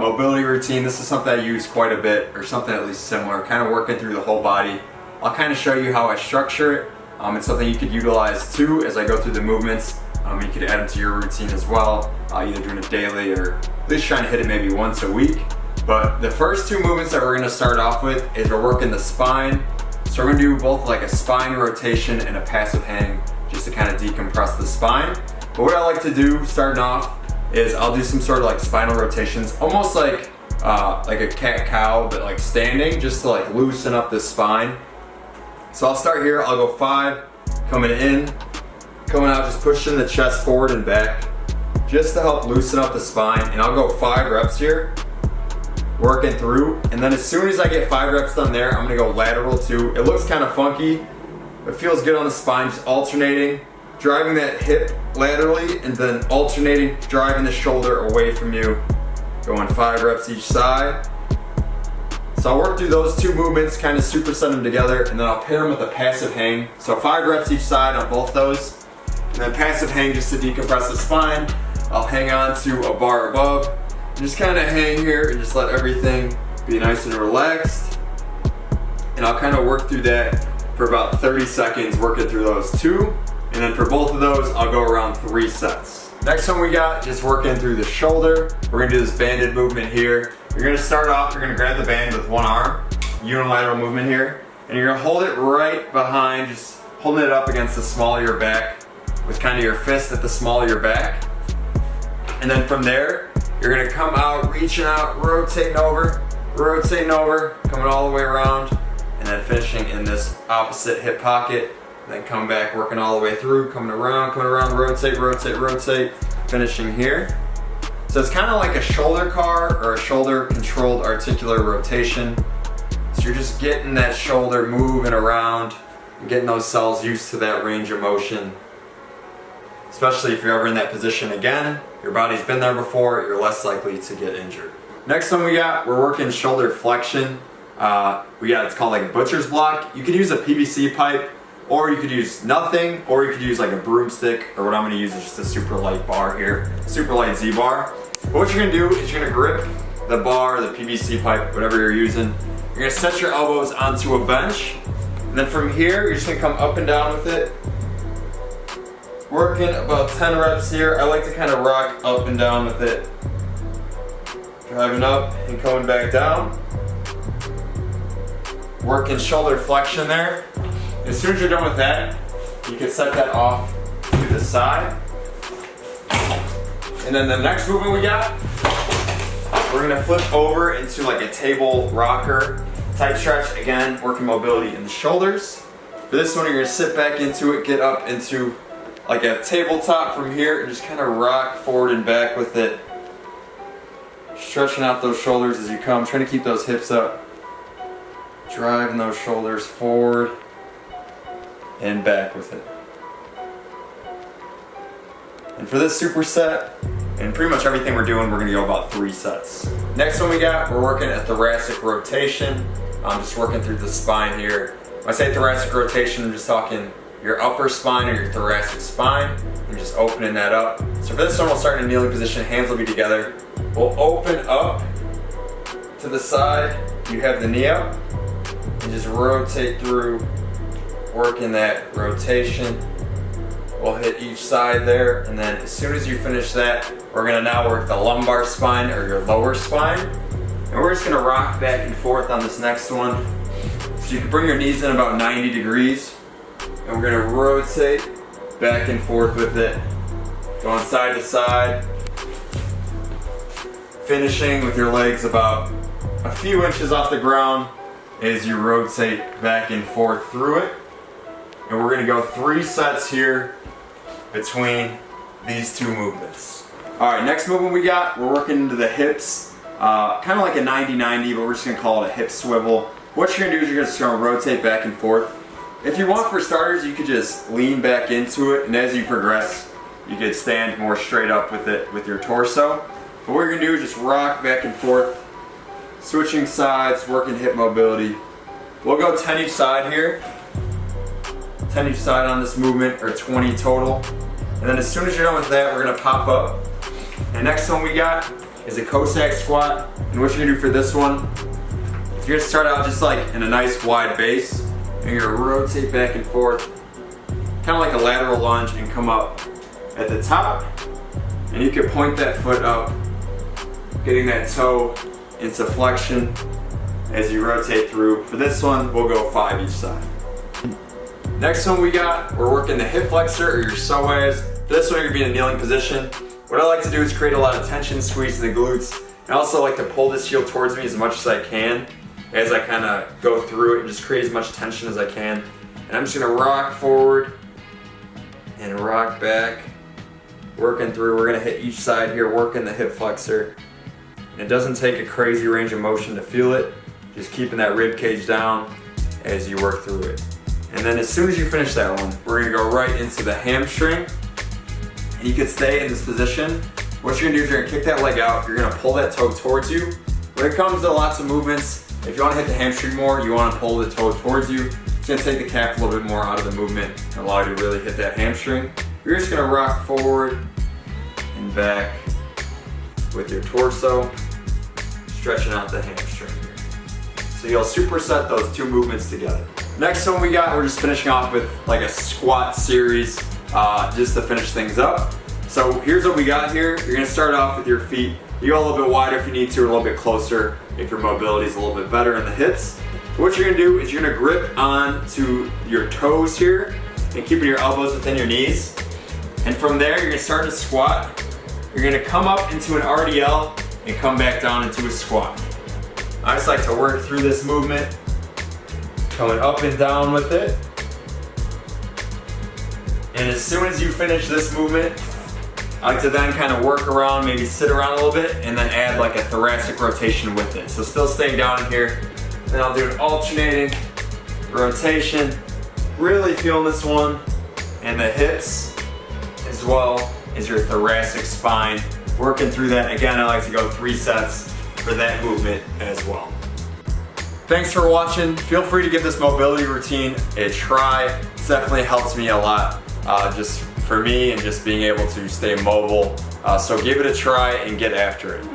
mobility routine. This is something I use quite a bit, or something at least similar, kind of working through the whole body. I'll kind of show you how I structure it. It's something you could utilize too as I go through the movements. You could add them to your routine as well, either doing it daily or at least trying to hit it maybe once a week. But the first two movements that we're going to start off with is we're working the spine. So we're going to do both like a spine rotation and a passive hang just to kind of decompress the spine. But what I like to do starting off is I'll do some sort of like spinal rotations, almost like a cat-cow, but like standing, just to like loosen up the spine. So I'll start here, I'll go 5, coming in, coming out, just pushing the chest forward and back, just to help loosen up the spine. And I'll go 5 reps here, working through. And then as soon as I get 5 reps done there, I'm gonna go lateral too. It looks kind of funky, it feels good on the spine, just alternating, driving that hip laterally, and then alternating, driving the shoulder away from you, going 5 reps each side. So I'll work through those two movements, kind of superset them together, and then I'll pair them with a passive hang. So 5 reps each side on both those, and then passive hang just to decompress the spine. I'll hang on to a bar above, and just kind of hang here and just let everything be nice and relaxed. And I'll kind of work through that for about 30 seconds, working through those two. And then for both of those, I'll go around 3 sets. Next one we got, just working through the shoulder. We're gonna do this banded movement here. You're gonna start off, you're gonna grab the band with one arm, unilateral movement here, and you're gonna hold it right behind, just holding it up against the small of your back with kind of your fist at the small of your back. And then from there, you're gonna come out, reaching out, rotating over, coming all the way around, and then finishing in this opposite hip pocket. Then come back, working all the way through, coming around, rotate, finishing here. So it's kind of like a shoulder car or a shoulder controlled articular rotation. So you're just getting that shoulder moving around and getting those cells used to that range of motion. Especially if you're ever in that position again, your body's been there before, you're less likely to get injured. Next one we're working shoulder flexion. It's called like a butcher's block. You could use a PVC pipe, or you could use nothing, or you could use like a broomstick, or what I'm gonna use is just a super light bar here, super light Z bar. But what you're gonna do is you're gonna grip the bar, the PVC pipe, whatever you're using. You're gonna set your elbows onto a bench, and then from here, you're just gonna come up and down with it. Working about 10 reps here. I like to kind of rock up and down with it. Driving up and coming back down. Working shoulder flexion there. As soon as you're done with that, you can set that off to the side. And then the next movement we got, we're gonna flip over into like a table rocker type stretch. Again, working mobility in the shoulders. For this one, you're gonna sit back into it, get up into like a tabletop from here, and just kind of rock forward and back with it. Stretching out those shoulders as you come, trying to keep those hips up. Driving those shoulders forward and back with it. And for this superset, and pretty much everything we're doing, we're gonna go about 3 sets. Next one we're working a thoracic rotation. I'm just working through the spine here. When I say thoracic rotation, I'm just talking your upper spine or your thoracic spine. I'm just opening that up. So for this one, we'll start in a kneeling position, hands will be together. We'll open up to the side, you have the knee up, and just rotate through, working that rotation. We'll hit each side there, and then as soon as you finish that, we're gonna now work the lumbar spine or your lower spine. And we're just gonna rock back and forth on this next one. So you can bring your knees in about 90 degrees, and we're gonna rotate back and forth with it, going side to side, finishing with your legs about a few inches off the ground as you rotate back and forth through it. And we're gonna go 3 sets here between these two movements. All right, next movement we're working into the hips, kind of like a 90-90, but we're just gonna call it a hip swivel. What you're gonna do is you're just gonna rotate back and forth. If you want, for starters, you could just lean back into it, and as you progress, you could stand more straight up with it with your torso. But what you're gonna do is just rock back and forth, switching sides, working hip mobility. We'll go 10 each side here. 10 each side on this movement, or 20 total. And then as soon as you're done with that, we're gonna pop up. And next one is a Cossack Squat. And what you're gonna do for this one, you're gonna start out just like in a nice wide base, and you're gonna rotate back and forth, kind of like a lateral lunge, and come up at the top. And you can point that foot up, getting that toe into flexion as you rotate through. For this one, we'll go 5 each side. Next one we're working the hip flexor or your psoas. For this one, you're gonna be in a kneeling position. What I like to do is create a lot of tension, squeeze the glutes. I also like to pull this heel towards me as much as I can as I kind of go through it and just create as much tension as I can. And I'm just gonna rock forward and rock back, working through. We're gonna hit each side here, working the hip flexor. And it doesn't take a crazy range of motion to feel it, just keeping that rib cage down as you work through it. And then as soon as you finish that one, we're gonna go right into the hamstring. And you can stay in this position. What you're gonna do is you're gonna kick that leg out, you're gonna pull that toe towards you. When it comes to lots of movements, if you wanna hit the hamstring more, you wanna pull the toe towards you. It's gonna take the calf a little bit more out of the movement and allow you to really hit that hamstring. You're just gonna rock forward and back with your torso, stretching out the hamstring here. So you'll superset those two movements together. Next one we're just finishing off with like a squat series, just to finish things up. So here's what we got here. You're gonna start off with your feet. You go a little bit wider if you need to, or a little bit closer if your mobility is a little bit better in the hips. What you're gonna do is you're gonna grip onto your toes here and keeping your elbows within your knees. And from there, you're gonna start to squat. You're gonna come up into an RDL and come back down into a squat. I just like to work through this movement, coming up and down with it. And as soon as you finish this movement, I like to then kind of work around, maybe sit around a little bit, and then add like a thoracic rotation with it. So still staying down here. Then I'll do an alternating rotation, really feeling this one, and the hips as well as your thoracic spine. Working through that. Again, I like to go 3 sets for that movement as well. Thanks for watching. Feel free to give this mobility routine a try. It definitely helps me a lot, just for me and just being able to stay mobile. So give it a try and get after it.